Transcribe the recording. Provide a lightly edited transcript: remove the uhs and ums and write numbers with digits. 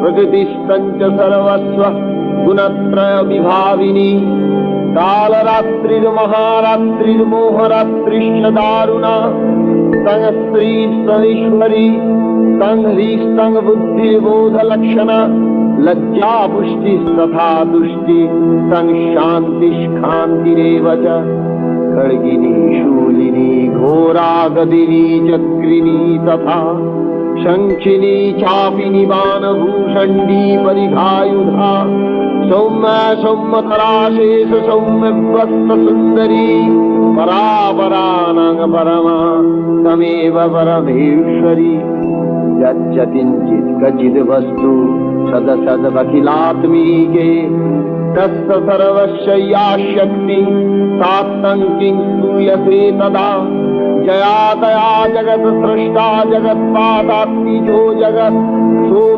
प्रकृतिस्तंच सर्वस्व गुणत्रय विभाविनी कालरात्रिर्महारात्रिर्मोहरात्रिश्च दारुणा तं स्त्री सईश्वरी तं ह्रीस्तं बुद्धिर्बोधलक्षणा लज्जा पुष्टिस्तथा तुष्टि तं शान्तिष्कान्तिरेव च खड्गिनी शूलिनी घोरा गदिनी चक्रिणी तथा शंखिनी चापिनी बाणभूषण्डी परिघायुधा सौम्य सौम्यतराशेष सौम्यवस्त सुंदरी परापरानां परमा तमेव परमेश्वरी यच्चित् क्वचिद् वस्तु सदसदखिलात्मीके तस्य सर्वस्य या शक्ति तात्तं किं स्तूयसे तदा जया तया जगत् सृष्टा जगत्पादात्मिजो जगत्